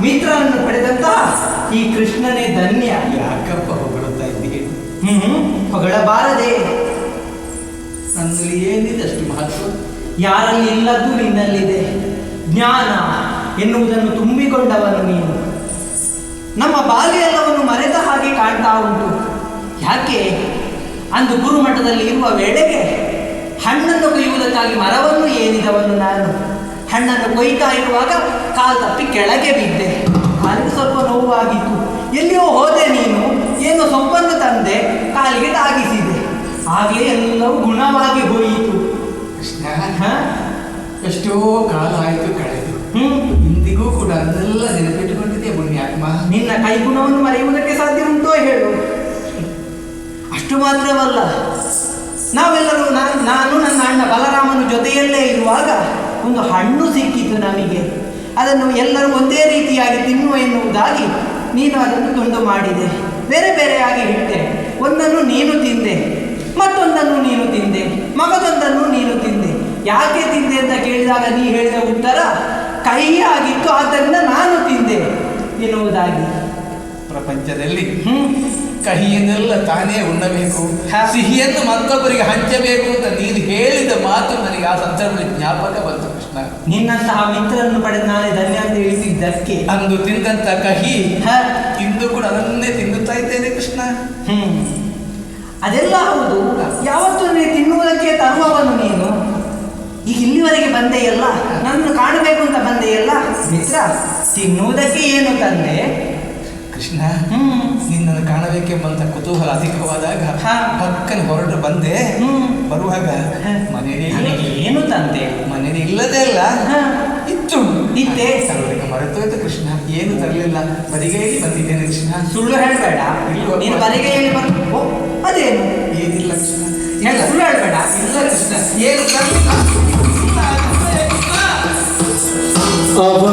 ಮಿತ್ರನನ್ನು ಪಡೆದಂತಹ ಈ ಕೃಷ್ಣನೇ ಧನ್ಯ. ಯಾಕಪ್ಪ ಹೊಗಳುತ್ತಾ ಇದ್ದೀರಿ? ಹೊಗಳಬಾರದೆ. ನನ್ನಲ್ಲಿ ಏನಿದೆ ಅಷ್ಟು ಮಹತ್ವ? ಯಾರಲ್ಲಿ ಇಲ್ಲದ್ದು ನಿನ್ನಲ್ಲಿದೆ. ಜ್ಞಾನ ಎನ್ನುವುದನ್ನು ತುಂಬಿಕೊಂಡವನು ನೀನು. ನಮ್ಮ ಬಾಲ್ಯ ಎಲ್ಲವನ್ನು ಮರೆತ ಹಾಗೆ ಕಾಣ್ತಾ ಉಂಟು. ಯಾಕೆ? ಅಂದು ಗುರುಮಠದಲ್ಲಿ ಇರುವ ವೇಳೆಗೆ ಹಣ್ಣನ್ನು ಕೊಯ್ಯುವುದಕ್ಕಾಗಿ ಮರವನ್ನು ಏನಿದವನು ನಾನು. ಹಣ್ಣನ್ನು ಕೊಯ್ತಾ ಇರುವಾಗ ಕಾಲು ತಪ್ಪಿ ಕೆಳಗೆ ಬಿದ್ದೆ. ಕಾಲಿಗೆ ಸ್ವಲ್ಪ ನೋವಾಗಿತ್ತು. ಎಲ್ಲಿಯೋ ಹೋದೆ ನೀನು, ಏನೋ ಸೊಪ್ಪನ್ನು ತಂದೆ ಕಾಲಿಗೆ ತಾಗಿಸಿದೆ. ಆಗಲೇ ಎಲ್ಲವೂ ಗುಣವಾಗಿ ಹೋಯಿತು. ಕೃಷ್ಣ, ಎಷ್ಟೋ ಕಾಲ ಆಯಿತು ಕಳೆದು. ಇಂದಿಗೂ ಕೂಡ ಅದನ್ನೆಲ್ಲ ನೆನಪಿಟ್ಟುಕೊಂಡಿದೆ ಪುಣ್ಯಾತ್ಮ. ನಿನ್ನ ಕೈಗುಣವನ್ನು ಮರೆಯುವುದಕ್ಕೆ ಸಾಧ್ಯ ಉಂಟೋ ಹೇಳು. ಅಷ್ಟು ಮಾತ್ರವಲ್ಲ, ನಾವೆಲ್ಲರೂ ನಾನು ನನ್ನ ಅಣ್ಣ ಬಲರಾಮನ ಜೊತೆಯಲ್ಲೇ ಇರುವಾಗ ಒಂದು ಹಣ್ಣು ಸಿಕ್ಕಿತು ನಮಗೆ. ಅದನ್ನು ಎಲ್ಲರೂ ಒಂದೇ ರೀತಿಯಾಗಿ ತಿನ್ನುವ ಎನ್ನುವುದಾಗಿ ನೀನು ಅದನ್ನು ತುಂಡು ಮಾಡಿದೆ. ಬೇರೆ ಬೇರೆಯಾಗಿ ಇಟ್ಟೆ. ಒಂದನ್ನು ನೀನು ತಿಂದೆ, ಮತ್ತೊಂದನ್ನು ನೀನು ತಿಂದೆ, ಮಗದೊಂದನ್ನು ನೀನು ತಿಂದೆ. ಯಾಕೆ ತಿಂದೆ ಅಂತ ಕೇಳಿದಾಗ ನೀ ಹೇಳಿದ ಉತ್ತರ ಕಹಿ ಆಗಿತ್ತು, ಆದ್ದರಿಂದ ನಾನು ತಿಂದೆ ಎನ್ನುವುದಾಗಿ. ಪ್ರಪಂಚದಲ್ಲಿ ಕಹಿಯನ್ನೆಲ್ಲ ತಾನೇ ಉಣ್ಣಬೇಕು, ಸಿಹಿಯನ್ನು ಮತ್ತೊಬ್ಬರಿಗೆ ಹಂಚಬೇಕು ಅಂತ ನೀನು ಹೇಳಿದ ಮಾತು ನನಗೆ ಆ ಸಂದರ್ಭದಲ್ಲಿ ಜ್ಞಾಪಕ ಬಂತು ಕೃಷ್ಣ. ನಿನ್ನಂತಹ ಮಿತ್ರರನ್ನು ಪಡೆದು ನಾನೇ ಧನ್ಯ ಅಂತ ಹೇಳಿದ್ದಕ್ಕೆ ಅಂದು ತಿಂದಂತ ಕಹಿ ಇಂದು ಕೂಡ ಅದನ್ನೇ ತಿನ್ನುತ್ತಾ ಇದ್ದೇನೆ ಕೃಷ್ಣ. ಅದೆಲ್ಲ ಹೌದು. ಯಾವತ್ತೂ ನೀನು ತಿನ್ನುವುದಕ್ಕೆ ತರುವವನು ನೀನು. ಈಗ ಇಲ್ಲಿವರೆಗೆ ಬಂದೆಯಲ್ಲ, ನನ್ನನ್ನು ಕಾಣಬೇಕು ಅಂತ ಬಂದೆಯಲ್ಲ ಮಿತ್ರ. ತಿನ್ನುವುದಕ್ಕೆ ಏನು ತಂದೆ ಕೃಷ್ಣ? ನಿನ್ನನ್ನು ಕಾಣಬೇಕೆಂಬಂತ ಕುತೂಹಲ ಅಧಿಕವಾದಾಗ ಪಕ್ಕನ ಹೊರಟು ಬಂದೆ. ಬರುವಾಗ ಮನೆಯಲ್ಲಿ ಏನು ತಂದೆ? ಮನೆಯಲ್ಲಿ ಇಲ್ಲದೆ ಅಲ್ಲ ಇತ್ತು, ಇದ್ದೆ ತರಲಿಕ್ಕೆ ಮರೆತೋಯ್ತು ಕೃಷ್ಣ. ಏನು ತರಲಿಲ್ಲ, ಬರಿಗೈಯಲ್ಲಿ ಬಂದಿದ್ದೇನೆ ಕೃಷ್ಣ. ಸುಳ್ಳು ಹೇಳಬೇಡ. ನೀನು ಬರಿಗೈಯಲ್ಲಿ ಬಂದು ಅದೇನು? ಏನಿಲ್ಲ ಕೃಷ್ಣ, ಸುಳ್ಳು ಹೇಳಬೇಡ. ಇಲ್ಲ ಕೃಷ್ಣ, ಏನು ತರಲಿಲ್ಲ. ಅವನ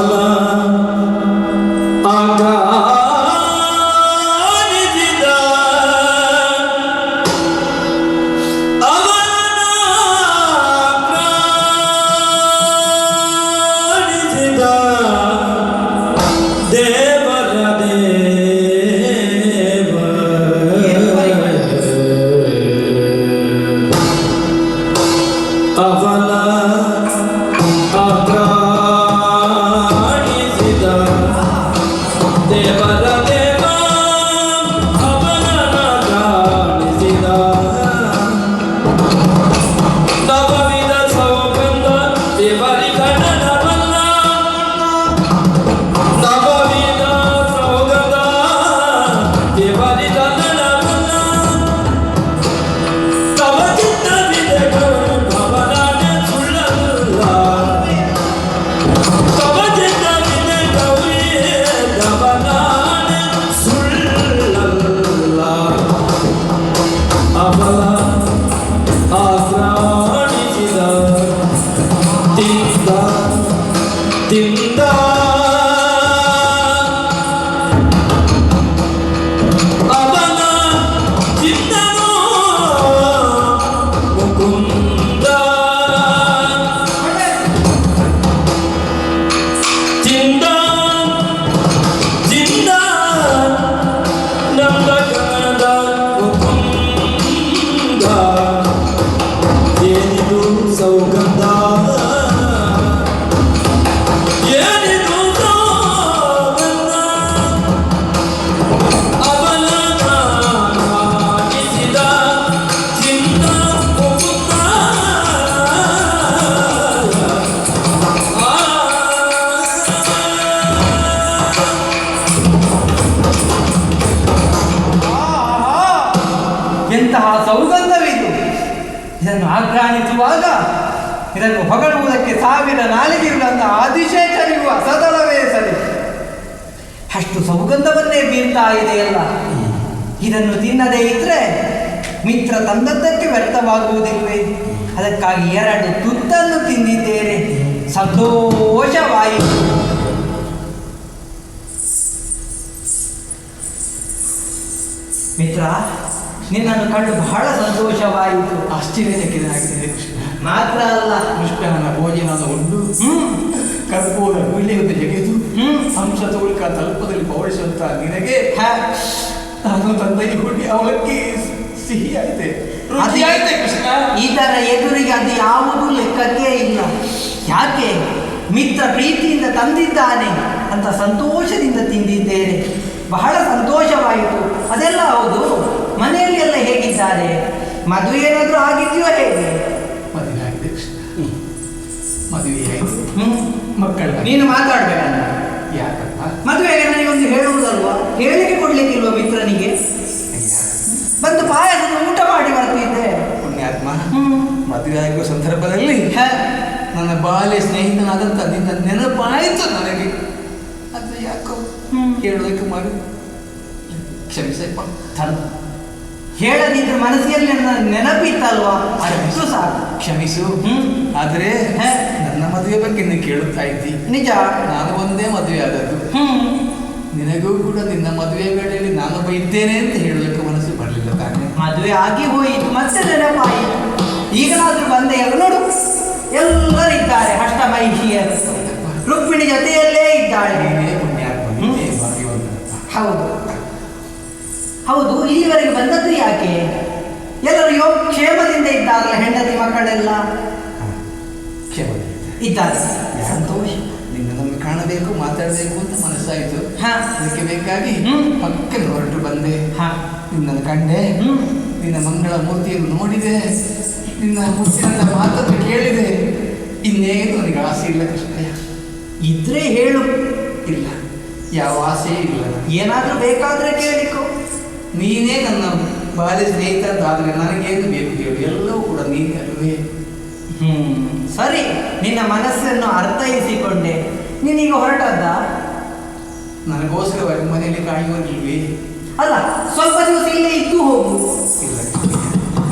ಸೌಗಂಧವಿದು. ಇದನ್ನು ಆಘ್ರಾಣಿಸುವಾಗ ಇದನ್ನು ಹೊಗಳುವುದಕ್ಕೆ ಸಾವಿರ ನಾಲಿಗೆಯುಳ್ಳಂತ ಆದಿಶೇಷನಿರುವ ಸದಳವೇ ಸರಿ. ಅಷ್ಟು ಸೌಗಂಧವನ್ನೇ ಬೀರ್ತಾ ಇದೆಯಲ್ಲ. ಇದನ್ನು ತಿನ್ನದೇ ಇದ್ರೆ ಮಿತ್ರ ತಂದದ್ದಕ್ಕೆ ವ್ಯರ್ಥವಾಗುವುದಿಲ್ವೇ? ಅದಕ್ಕಾಗಿ 2 ತುತ್ತನ್ನು ತಿಂದಿದ್ದೇನೆ. ಸಂತೋಷವಾಯಿತು. ಮಿತ್ರ, ನಿನ್ನನ್ನು ಕಂಡು ಬಹಳ ಸಂತೋಷವಾಯಿತು. ಆಶ್ಚರ್ಯಚಕಿತನಾಗಿದೆ ಕೃಷ್ಣ. ಮಾತ್ರ ಅಲ್ಲ, ಕೃಷ್ಣನ ಭೋಜನವನ್ನು ಉಂಡು ಕರ್ಪೂರ ಗುಳಿಯನ್ನು ತೆಗೆದು ಅಂಶ ತೋಳಿಕ ತಲುಪದಲ್ಲಿ ಪೌಡಿಸುವಂತ ನಿನಗೆ ಹ. ನಾನು ತಂದೆಗೆ ಹುಟ್ಟಿ ಅವಲಕ್ಕಿ ಸಿಹಿ ಆಯ್ತೆ, ರುಚಿ ಆಯ್ತೆ ಕೃಷ್ಣ. ಇದರ ಎದುರಿಗೆ ಅದು ಯಾವುದೂ ಲೆಕ್ಕಕ್ಕೆ ಇಲ್ಲ. ಯಾಕೆ? ಮಿತ್ರ ಪ್ರೀತಿಯಿಂದ ತಂದಿದ್ದಾನೆ ಅಂತ ಸಂತೋಷದಿಂದ ತಿಂದಿದ್ದೇನೆ, ಬಹಳ ಸಂತೋಷವಾಯಿತು. ಅದೆಲ್ಲ ಹೌದು. ಮನೆಯಲ್ಲಿ ಎಲ್ಲ ಹೇಗಿದ್ದಾರೆ? ಮದುವೆ ಏನಾದರೂ ಆಗಿದೆಯೋ ಹೇಗೆ? ಮದುವೆ ಆಗಿದೆ ಕೃಷ್ಣ, ಮದುವೆ ಆಯ್ತು, ಮಕ್ಕಳ. ನೀನು ಮಾತಾಡ್ಬೇಡ. ಯಾಕಪ್ಪ? ಮದುವೆಗೆ ನನಗೊಂದು ಹೇಳುವುದಲ್ವಾ? ಹೇಳಿಕೆ ಕೊಡ್ಲಿಕ್ಕಿಲ್ವ ಮಿತ್ರನಿಗೆ? ಬಂದು ಪಾಯಸದ ಊಟ ಮಾಡಿ ಬರ್ತಿದ್ದೆ. ಪುಣ್ಯಾತ್ಮ, ಮದುವೆ ಆಗುವ ಸಂದರ್ಭದಲ್ಲಿ ನನ್ನ ಬಾಲ್ಯ ಸ್ನೇಹಿತನಾದಂತ ನಿನ್ನ ನೆನಪಾಯಿತು ನನಗೆ. ಅದು ಯಾಕೋ ಹೇಳೋದಕ್ಕೆ ಮಾಡಿ ಕ್ಷಮಿಸಪ್ಪ. ಹೇಳದಿದ್ರೆ ಮನಸ್ಸಿನಲ್ಲಿ ನನ್ನ ನೆನಪಿತ್ತಲ್ವಾ, ಅಷ್ಟು ಸಾಕು. ಕ್ಷಮಿಸು. ಆದರೆ ನನ್ನ ಮದುವೆ ಬಗ್ಗೆ ನೀನು ಕೇಳುತ್ತಾ ಇದ್ದಿ. ನಿಜ, ನಾನು ಒಂದೇ ಮದುವೆ ಆದದ್ದು. ನಿನಗೂ ಕೂಡ ನಿನ್ನ ಮದುವೆ ವೇಳೆಯಲ್ಲಿ ನಾನೊಬ್ಬ ಇದ್ದೇನೆ ಅಂತ ಹೇಳಲಿಕ್ಕೆ ಮನಸ್ಸು ಬರಲಿಲ್ಲ ತಾನೆ. ಮದುವೆ ಆಗಿ ಹೋಯಿತು, ಮತ್ತೆ ನೆನಪಾಯಿತು. ಈಗಲಾದ್ರೂ ಬಂದೆ. ನೋಡು, ಎಲ್ಲರಿದ್ದಾರೆ, ಅಷ್ಟಮಹಿಷಿಯರು. ರುಕ್ಮಿಣಿ ಜೊತೆಯಲ್ಲೇ ಇದ್ದಾಳೆ. ಹೌದು ಹೌದು. ಇಲ್ಲಿವರೆಗೆ ಬಂದದ್ದು ಯಾಕೆ? ಎಲ್ಲರೂ ಕ್ಷೇಮದಿಂದ ಇದ್ದಾರಲ್ಲ, ಹೆಂಡತಿ ಮಕ್ಕಳೆಲ್ಲ ಇದ್ದಾರೆ. ಸಂತೋಷ. ನಿನ್ನನ್ನು ಕಾಣಬೇಕು, ಮಾತಾಡಬೇಕು ಅಂತ ಮನಸ್ಸಾಯಿತು. ಅದಕ್ಕೆ ಬೇಕಾಗಿ ಪಕ್ಕದ ಹೊರಟು ಬಂದೆ. ನಿನ್ನನ್ನು ಕಂಡೆ, ನಿನ್ನ ಮಂಗಳ ಮೂರ್ತಿಯನ್ನು ನೋಡಿದೆ, ನಿನ್ನ ಮುತ್ತಿನ ಮಾತನ್ನು ಕೇಳಿದೆ. ಇನ್ನೇನು ನನಗೆ ಆಸೆ ಇಲ್ಲ ಕೃಷ್ಣಯ್ಯ. ಇದ್ರೆ ಹೇಳು. ಇಲ್ಲ, ಯಾವ ಆಸೆ ಇಲ್ಲ. ಏನಾದರೂ ಬೇಕಾದ್ರೆ ಕೇಳಿಕೊ. ನೀನೇ ನನ್ನ ಬಾಲ್ಯ ಸ್ನೇಹಿತ ಅಂತಾದರೆ ನನಗೇನು ಬೇಕು ಹೇಳು? ಎಲ್ಲವೂ ಕೂಡ ನೀನೇ ಅಲ್ವೇ? ಸರಿ, ನಿನ್ನ ಮನಸ್ಸನ್ನು ಅರ್ಥೈಸಿಕೊಂಡೆ. ನೀನೀಗ ಹೊರಟದ್ದ? ನನಗೋಸ್ಕರವಾಗಿ ಮನೆಯಲ್ಲಿ ಕಾಯುವಲ್ಲಿಲ್ವೇ? ಅಲ್ಲ, ಸ್ವಲ್ಪ ದಿವಸ ಇಲ್ಲೇ ಇದ್ದು ಹೋಗು. ಇಲ್ಲ,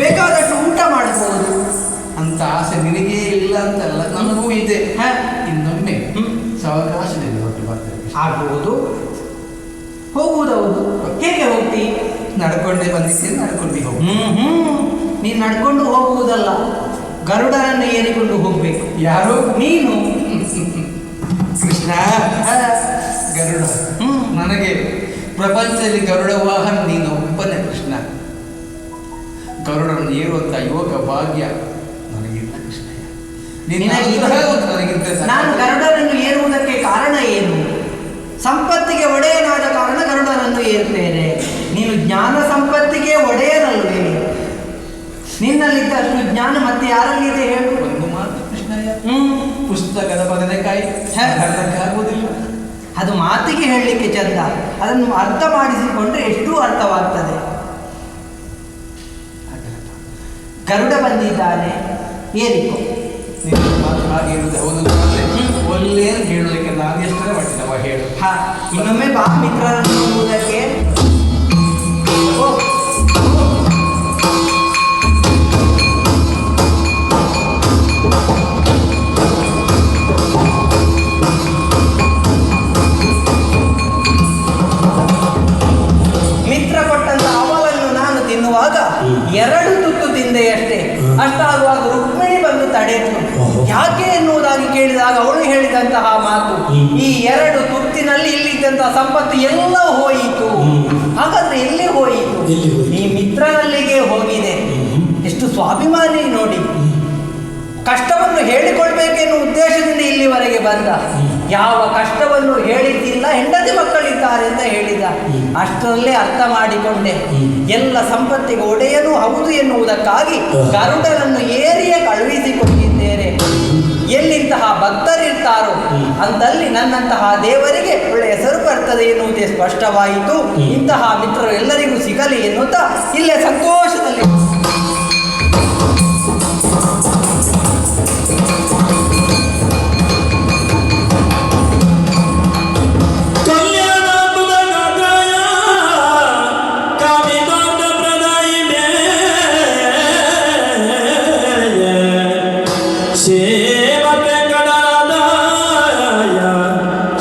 ಬೇಕಾದಷ್ಟು ಊಟ ಮಾಡಬಹುದು ಅಂತ ಆಸೆ ನಿನಗೇ ಇಲ್ಲ ಅಂತಲ್ಲ, ನನಗೂ ಇದೆ. ಇನ್ನೊಮ್ಮೆ ಸಾವಕಾಶದಲ್ಲಿ ಹೊರಟು ಬರ್ತೇನೆ. ಆಗ್ಬಹುದು, ಹೋಗುವುದೌದು. ಹೇಗೆ ಹೋಗ್ತಿ? ನಡ್ಕೊಂಡೇ ಬಂದಿದ್ದೇನೆ, ನಡ್ಕೊಂಡೇ ಹೋಗು. ನೀನು ನಡ್ಕೊಂಡು ಹೋಗುವುದಲ್ಲ, ಗರುಡನನ್ನು ಏರಿಕೊಂಡು ಹೋಗ್ಬೇಕು. ಯಾರು? ನೀನು. ಕೃಷ್ಣ, ಗರುಡ ನನಗೆ ಪ್ರಪಂಚದಲ್ಲಿ ಗರುಡ ವಾಹನ ನೀನು ಒಬ್ಬನೇ ಕೃಷ್ಣ. ಗರುಡನ್ನು ಏರುವಂತ ಯೋಗ ಭಾಗ್ಯ ನನಗಿಲ್ಲ ಕೃಷ್ಣಯ್ಯ. ನಾನು ಗರುಡನನ್ನು ಏರುವುದಕ್ಕೆ ಕಾರಣ ಏನು? ಸಂಪತ್ತಿಗೆ ಒಡೆಯನಾದ ಕಾರಣ ಗರುಡನನ್ನು ಏರುತ್ತೇನೆ. ನೀನು ಜ್ಞಾನ ಸಂಪತ್ತಿಗೆ ಒಡೆಯನಲ್ವೇ? ನಿನ್ನಲ್ಲಿದ್ದಷ್ಟು ಜ್ಞಾನ ಮತ್ತೆ ಯಾರಲ್ಲಿದೆ ಹೇಳು? ಒಂದು ಮಾತು ಕೃಷ್ಣಯ್ಯ, ಪುಸ್ತಕದ ಬದನೆಕಾಯಿ ಆಗುವುದಿಲ್ಲ. ಅದು ಮಾತಿಗೆ ಹೇಳಲಿಕ್ಕೆ ಚಂದ, ಅದನ್ನು ಅರ್ಥ ಮಾಡಿಸಿಕೊಂಡ್ರೆ ಎಷ್ಟು ಅರ್ಥವಾಗ್ತದೆ. ಗರುಡ ಬಂದಿದ್ದಾನೆ, ಏರಿಕೋ. ಮಾತು ಹಾಗೆ ಇರುವುದು ಹೌದು. ಒಳ್ಳೆ ಹೇಳೋದಕ್ಕೆ ನಾನು ಎಷ್ಟರ ಮಾಡ್ತೀನವ ಹೇಳು. ಇನ್ನೊಮ್ಮೆ ಬಾ ಮಿತ್ರರನ್ನು ನೋಡುವುದಕ್ಕೆ. ಮಿತ್ರ ಕೊಟ್ಟಂತ ಅವಲನ್ನು ನಾನು ತಿನ್ನುವಾಗ 2 ತುತ್ತು ತಿಂದೆಯಷ್ಟೇ. ಅಷ್ಟಾಗುವಾಗ ರುಕ್ಮಿಣಿ ಬಂದು ತಡೆಯಿತು. ಯಾಕೆ ಎನ್ನುವುದಾಗಿ ಕೇಳಿದಾಗ ಅವಳು ಹೇಳಿದಂತಹ ಮಾತು, ಈ 2 ತುತ್ತಿನಲ್ಲಿ ಇಲ್ಲಿದ್ದಂತಹ ಸಂಪತ್ತು ಎಲ್ಲ ಹೋಯಿತು. ಹಾಗಾದ್ರೆ ಎಲ್ಲಿ ಹೋಯಿತು? ಈ ಮಿತ್ರನಲ್ಲಿಗೆ ಹೋಗಿದೆ. ಎಷ್ಟು ಸ್ವಾಭಿಮಾನಿ ನೋಡಿ. ಕಷ್ಟವನ್ನು ಹೇಳಿಕೊಳ್ಬೇಕೆನ್ನುವ ಉದ್ದೇಶದಿಂದ ಇಲ್ಲಿವರೆಗೆ ಬಂದ. ಯಾವ ಕಷ್ಟವನ್ನು ಹೇಳಿದ್ದಿಲ್ಲ, ಹೆಂಡತಿ ಮಕ್ಕಳಿದ್ದಾರೆ ಅಂತ ಹೇಳಿದ. ಅಷ್ಟರಲ್ಲೇ ಅರ್ಥ ಮಾಡಿಕೊಂಡೆ. ಎಲ್ಲ ಸಂಪತ್ತಿಗೆ ಒಡೆಯನು ಹೌದು ಎನ್ನುವುದಕ್ಕಾಗಿ ಗರುಡನನ್ನು ಏರಿಯೇ ಕಳುಹಿಸಿಕೊಟ್ಟಿದ್ದೇನೆ. ಎಲ್ಲಿಂತಹ ಭಕ್ತರಿರ್ತಾರೋ ಅಂತಲ್ಲಿ ನನ್ನಂತಹ ದೇವರಿಗೆ ಒಳ್ಳೆಯ ಹೆಸರು ಬರ್ತದೆ ಎನ್ನುವುದೇ ಸ್ಪಷ್ಟವಾಯಿತು. ಇಂತಹ ಮಿತ್ರರು ಎಲ್ಲರಿಗೂ ಸಿಗಲಿ ಎನ್ನುತ್ತಾ ಇಲ್ಲೇ ಸಂತೋಷದಲ್ಲಿ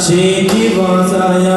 Shri Divasaya